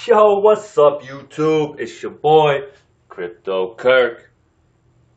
Yo, what's up, YouTube? It's your boy, Crypto Kirk.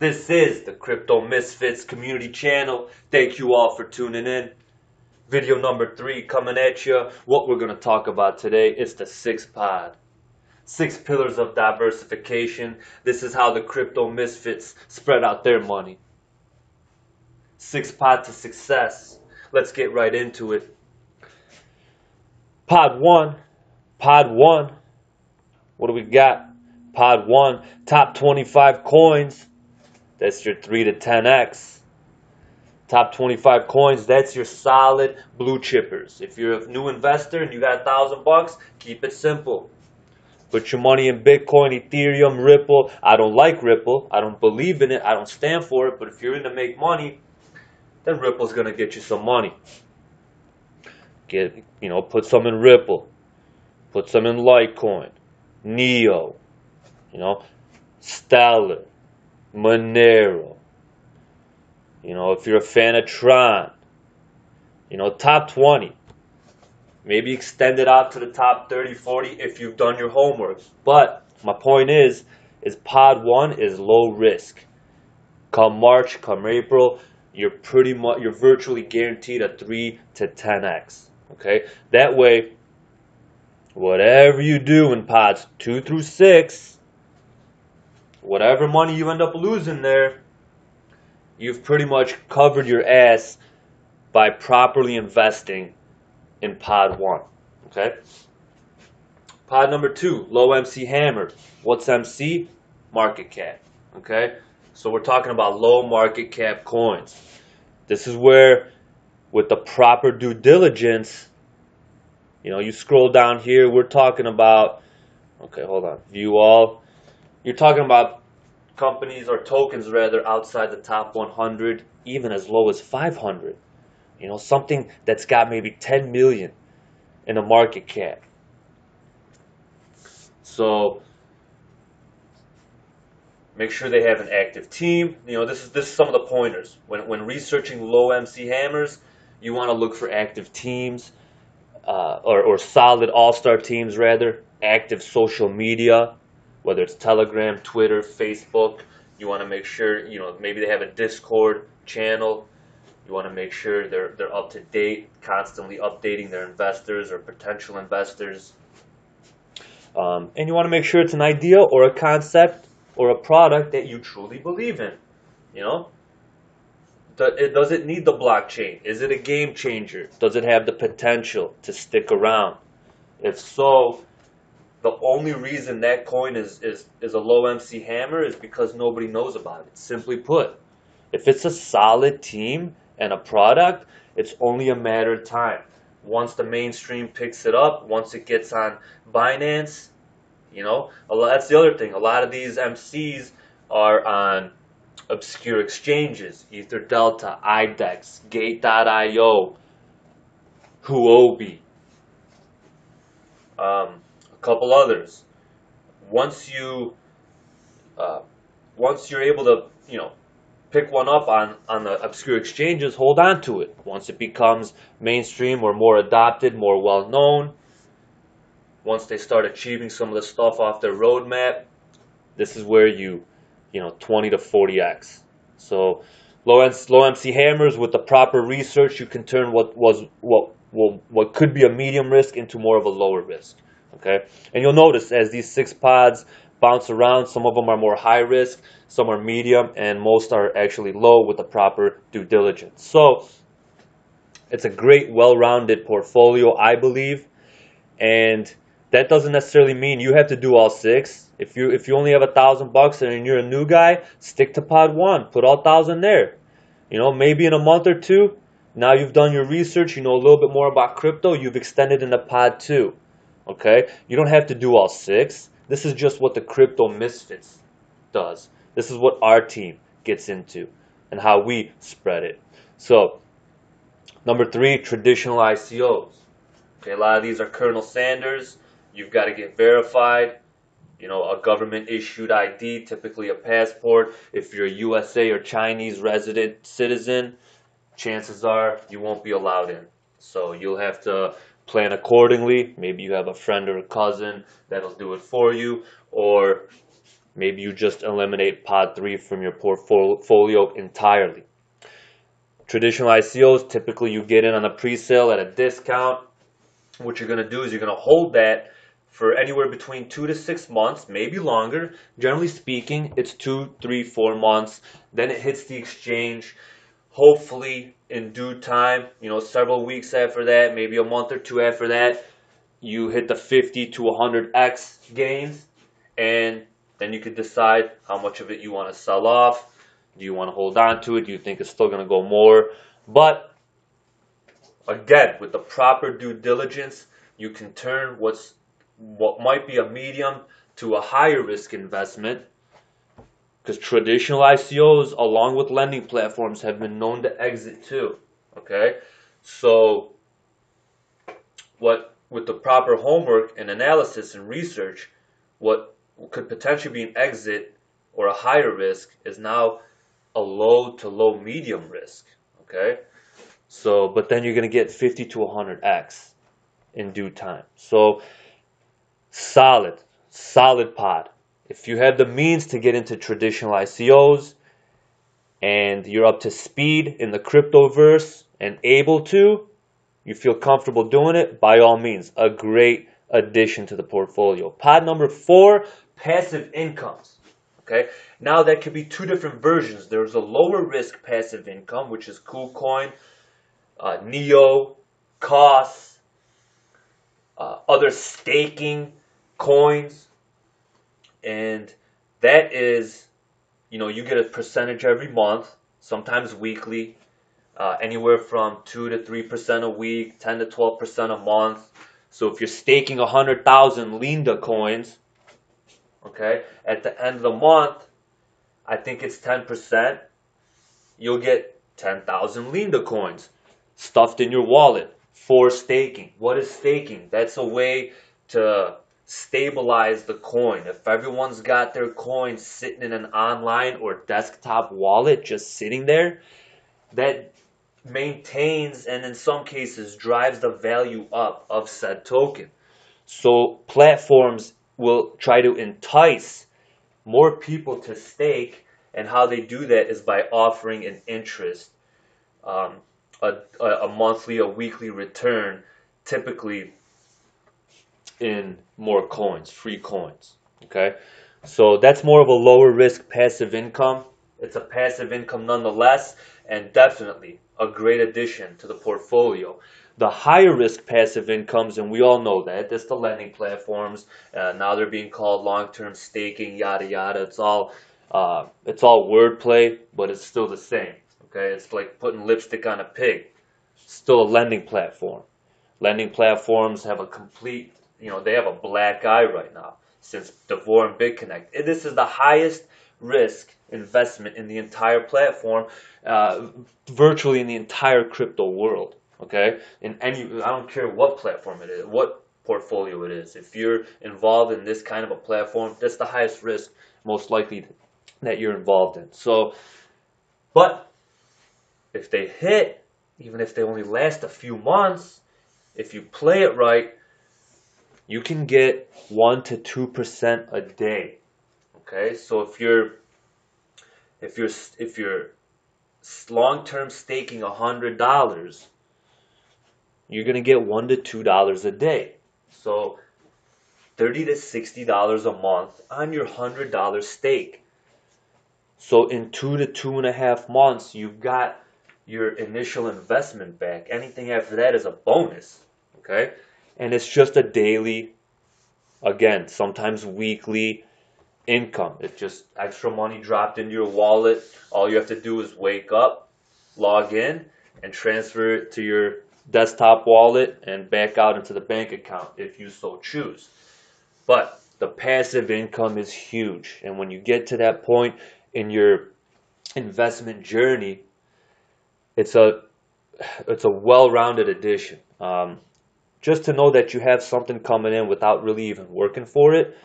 This is the Crypto Misfits community channel. Thank you all for tuning in. Video number 3 coming at you. What we're going to talk about today is the 6 pod. 6 pillars of diversification. This is how the Crypto Misfits spread out their money. 6 pod to success. Let's get right into it. Pod 1. What do we got? Pod 1, top 25 coins. That's your 3 to 10x. Top 25 coins, that's your solid blue chippers. If you're a new investor and you got $1,000, keep it simple. Put your money in Bitcoin, Ethereum, Ripple. I don't like Ripple. I don't believe in it. I don't stand for it. But if you're in to make money, then Ripple's going to get you some money. Put some in Ripple. Put some in Litecoin, Neo, Stellar, Monero. If you're a fan of Tron, top 20. Maybe extend it out to the top 30, 40 if you've done your homework. But my point is pod 1 is low risk. Come March, come April, you're virtually guaranteed a 3 to 10x. Okay? That way, whatever you do in pods 2 through 6, whatever money you end up losing there, you've pretty much covered your ass by properly investing in pod 1. Okay? Pod number 2, low MC hammer. What's MC? Market cap. Okay? So we're talking about low market cap coins. This is where, with the proper due diligence, you scroll down here, we're talking about, okay, hold on, view all. You're talking about companies or tokens rather outside the top 100, even as low as 500. Something that's got maybe 10 million in a market cap. So make sure they have an active team. This is some of the pointers. When researching low MC hammers, you want to look for active teams. Or solid all-star teams rather, active social media, whether it's Telegram, Twitter, Facebook. You want to make sure, maybe they have a Discord channel. You want to make sure they're up to date, constantly updating their investors or potential investors. And you want to make sure it's an idea or a concept or a product that you truly believe in. Does it need the blockchain? Is it a game changer? Does it have the potential to stick around? If so, the only reason that coin is a low MC hammer is because nobody knows about it. Simply put, if it's a solid team and a product, it's only a matter of time. Once the mainstream picks it up, once it gets on Binance, that's the other thing. A lot of these MCs are on obscure exchanges, Ether Delta, IDEX, Gate.io, Huobi, a couple others. Once you're able to, pick one up on the obscure exchanges, hold on to it. Once it becomes mainstream or more adopted, more well known, once they start achieving some of the stuff off their roadmap, this is where 20 to 40x. So low MC hammers, with the proper research, you can turn what could be a medium risk into more of a lower risk. Okay, and you'll notice as these 6 pods bounce around, some of them are more high risk, some are medium, and most are actually low with the proper due diligence. So it's a great, well-rounded portfolio, I believe, and that doesn't necessarily mean you have to do all 6. If you only have $1,000 and you're a new guy, stick to pod 1. Put all 1,000 there. Maybe in a month or 2, now you've done your research, you know a little bit more about crypto, you've extended into pod 2. Okay? You don't have to do all 6. This is just what the Crypto Misfits does. This is what our team gets into and how we spread it. So, number 3, traditional ICOs. Okay, a lot of these are Colonel Sanders. You've got to get verified. A government-issued ID, typically a passport. If you're a USA or Chinese resident citizen, chances are you won't be allowed in. So you'll have to plan accordingly. Maybe you have a friend or a cousin that'll do it for you, or maybe you just eliminate Pod3 from your portfolio entirely. Traditional ICOs, typically you get in on a pre-sale at a discount. What you're going to do is you're going to hold that for anywhere between 2 to 6 months, maybe longer. Generally speaking, it's 2, 3, 4 months. Then it hits the exchange. Hopefully, in due time, several weeks after that, maybe a month or two after that, you hit the 50 to 100x gains, and then you could decide how much of it you want to sell off. Do you want to hold on to it? Do you think it's still going to go more? But again, with the proper due diligence, you can turn what might be a medium to a higher risk investment, because traditional ICOs, along with lending platforms, have been known to exit too. Okay, so with the proper homework and analysis and research, what could potentially be an exit or a higher risk is now a low to low medium risk. Okay, so but then you're going to get 50 to 100x in due time. So solid pod. If you have the means to get into traditional ICOs and you're up to speed in the cryptoverse and able to, you feel comfortable doing it, by all means, a great addition to the portfolio. Pod number 4, passive incomes. Okay, now that could be two different versions. There's a lower risk passive income, which is KuCoin, Neo, COS, other staking coins, and that is, you get a percentage every month, sometimes weekly, anywhere from 2 to 3% a week, 10 to 12% a month. So if you're staking 100,000 Linda coins, okay, at the end of the month, I think it's 10%, you'll get 10,000 Linda coins stuffed in your wallet for staking. What is staking? That's a way to stabilize the coin. If everyone's got their coins sitting in an online or desktop wallet just sitting there, that maintains and in some cases drives the value up of said token. So platforms will try to entice more people to stake, and how they do that is by offering an interest, a monthly, a weekly return, typically in more coins, free coins. Okay, so that's more of a lower risk passive income. It's a passive income nonetheless, and definitely a great addition to the portfolio. The higher risk passive incomes, and we all know that, that's the lending platforms. Now they're being called long-term staking, yada yada. It's all wordplay, but it's still the same. Okay, it's like putting lipstick on a pig. Still a lending platform. Lending platforms have a complete, they have a black eye right now since DeVore and BitConnect. This is the highest risk investment in the entire platform, virtually in the entire crypto world. Okay, I don't care what platform it is, what portfolio it is. If you're involved in this kind of a platform, that's the highest risk, most likely, that you're involved in. So, but if they hit, even if they only last a few months, if you play it right, you can get 1 to 2% a day. Okay, so if you're long-term staking $100, you're gonna get $1 to $2 a day. So $30 to $60 a month on your $100 stake. So in 2 to 2.5 months, you've got your initial investment back. Anything after that is a bonus. Okay, and it's just a daily, again, sometimes weekly income. It's just extra money dropped into your wallet. All you have to do is wake up, log in, and transfer it to your desktop wallet and back out into the bank account if you so choose. But the passive income is huge, and when you get to that point in your investment journey, it's a well-rounded addition. Just to know that you have something coming in without really even working for it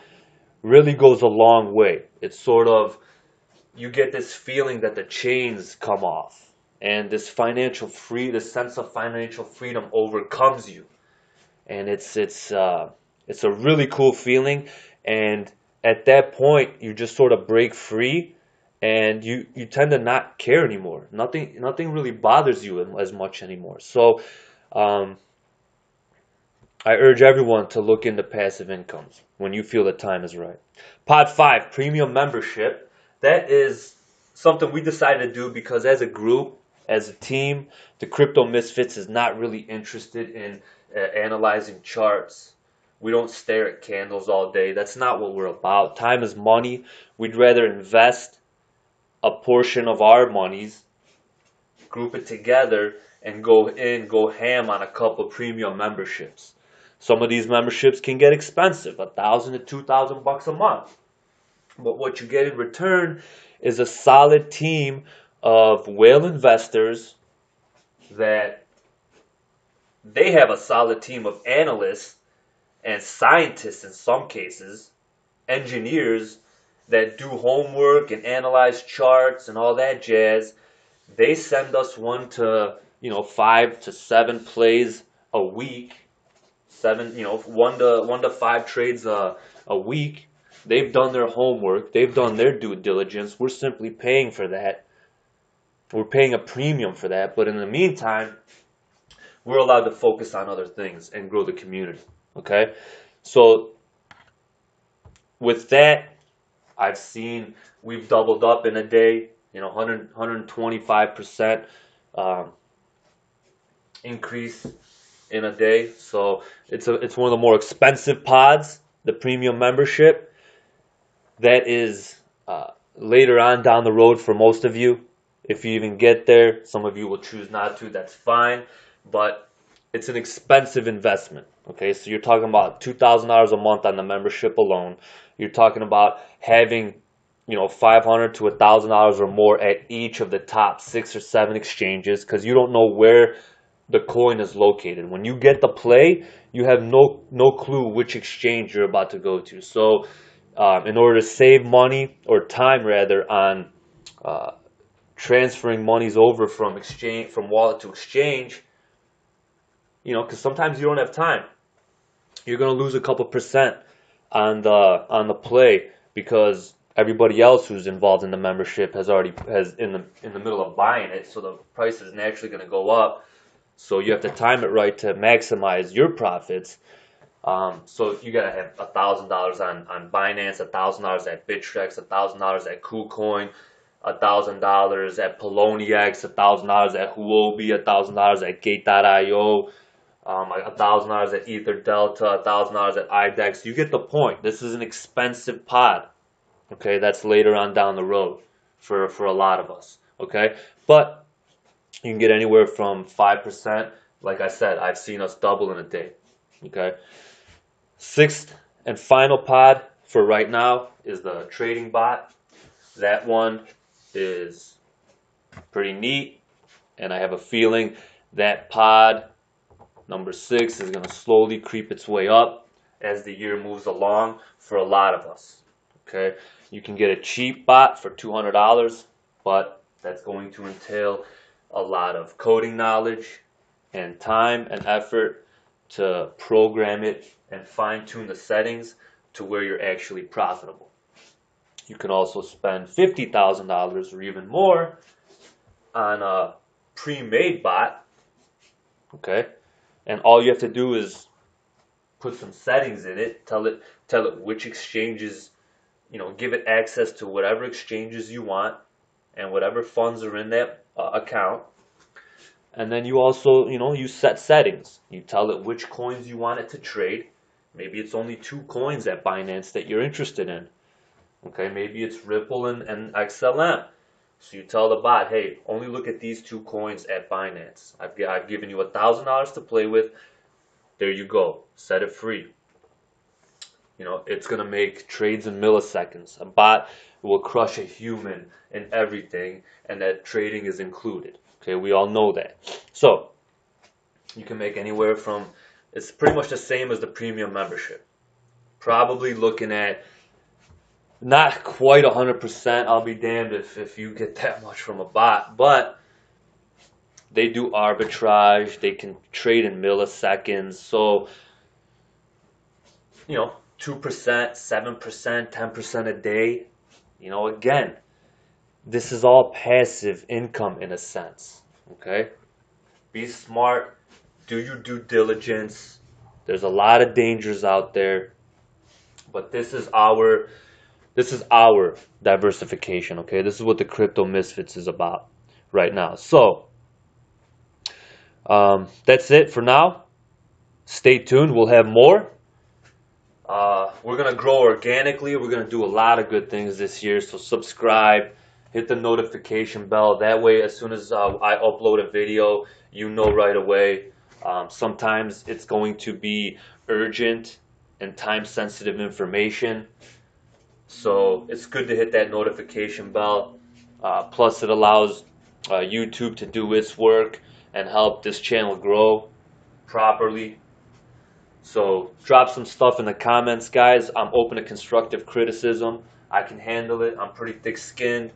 really goes a long way. It's sort of, you get this feeling that the chains come off, and this sense of financial freedom overcomes you. and it's a really cool feeling. And at that point, you just sort of break free, and you tend to not care anymore. Nothing really bothers you as much anymore. So um, I urge everyone to look into passive incomes when you feel the time is right. Pod 5, premium membership. That is something we decided to do because as a group, as a team, the Crypto Misfits is not really interested in analyzing charts. We don't stare at candles all day. That's not what we're about. Time is money. We'd rather invest a portion of our monies, group it together, and go ham on a couple premium memberships. Some of these memberships can get expensive, $1,000 to $2,000 a month. But what you get in return is a solid team of whale investors that they have a solid team of analysts and scientists in some cases, engineers that do homework and analyze charts and all that jazz. They send us 5 to 7 plays a week, 1 to 5 trades a week. They've done their homework. They've done their due diligence. We're simply paying for that. We're paying a premium for that. But in the meantime, we're allowed to focus on other things and grow the community. Okay? So with that, I've seen we've doubled up in a day, 125% increase in a day. So it's one of the more expensive pods, the premium membership. That is later on down the road for most of you. If you even get there, some of you will choose not to. That's fine, but it's an expensive investment. Okay, so you're talking about $2,000 a month on the membership alone. You're talking about having $500 to $1,000 or more at each of the top 6 or 7 exchanges, because you don't know where the coin is located. When you get the play, you have no clue which exchange you're about to go to. So in order to save money, or time rather, on transferring monies over from wallet to exchange, because sometimes you don't have time. You're going to lose a couple percent on the play because everybody else who's involved in the membership has in the middle of buying it, so the price is naturally going to go up. So you have to time it right to maximize your profits. So you gotta have $1,000 on Binance, $1,000 at Bittrex, $1,000 at KuCoin, $1,000 at Poloniex, $1,000 at Huobi, $1,000 at Gate.io, $1,000 at Ether Delta, $1,000 at IDEX. You get the point. This is an expensive pod. Okay, that's later on down the road for a lot of us. Okay, but you can get anywhere from 5%. Like I said, I've seen us double in a day. Okay. 6th and final pod for right now is the trading bot. That one is pretty neat, and I have a feeling that pod number 6 is going to slowly creep its way up as the year moves along for a lot of us. Okay, you can get a cheap bot for $200, but that's going to entail a lot of coding knowledge and time and effort to program it and fine-tune the settings to where you're actually profitable. You can also spend $50,000 or even more on a pre-made bot, okay? And all you have to do is put some settings in it, tell it which exchanges, give it access to whatever exchanges you want and whatever funds are in that account. And then you also, you set settings. You tell it which coins you want it to trade. Maybe it's only 2 coins at Binance that you're interested in. Okay, maybe it's Ripple and XLM. So you tell the bot, hey, only look at these 2 coins at Binance. I've given you $1,000 to play with. There you go. Set it free. It's going to make trades in milliseconds. A bot will crush a human in everything, and that trading is included. Okay, we all know that. So you can make anywhere from, it's pretty much the same as the premium membership. Probably looking at not quite 100%. I'll be damned if you get that much from a bot, but they do arbitrage. They can trade in milliseconds. So 2%, 7%, 10% a day. Again, this is all passive income in a sense. Okay? Be smart, do your due diligence. There's a lot of dangers out there, but this is our diversification, okay? This is what the Crypto Misfits is about right now. So, that's it for now. Stay tuned. We'll have more. We're going to grow organically. We're going to do a lot of good things this year. So subscribe, hit the notification bell. That way, as soon as I upload a video, you know right away. Sometimes it's going to be urgent and time-sensitive information. So it's good to hit that notification bell. Plus, it allows YouTube to do its work and help this channel grow properly. So drop some stuff in the comments, guys. I'm open to constructive criticism. I can handle it. I'm pretty thick-skinned.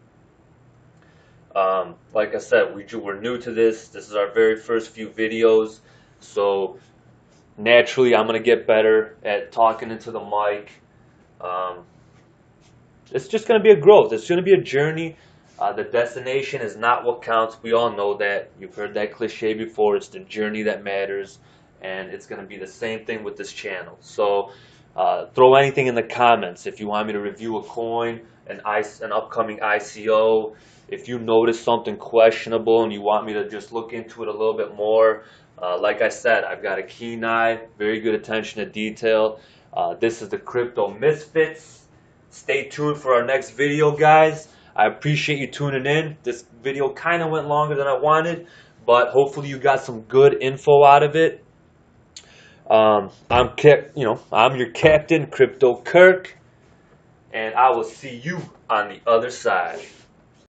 Like I said, we're new to this. This is our very first few videos. So naturally, I'm going to get better at talking into the mic. It's just going to be a growth. It's going to be a journey. The destination is not what counts. We all know that. You've heard that cliche before. It's the journey that matters. And it's going to be the same thing with this channel. So throw anything in the comments. If you want me to review a coin, an upcoming ICO, if you notice something questionable and you want me to just look into it a little bit more, like I said, I've got a keen eye, very good attention to detail. This is the Crypto Misfits. Stay tuned for our next video, guys. I appreciate you tuning in. This video kind of went longer than I wanted, but hopefully you got some good info out of it. I'm your captain, Crypto Kirk, and I will see you on the other side.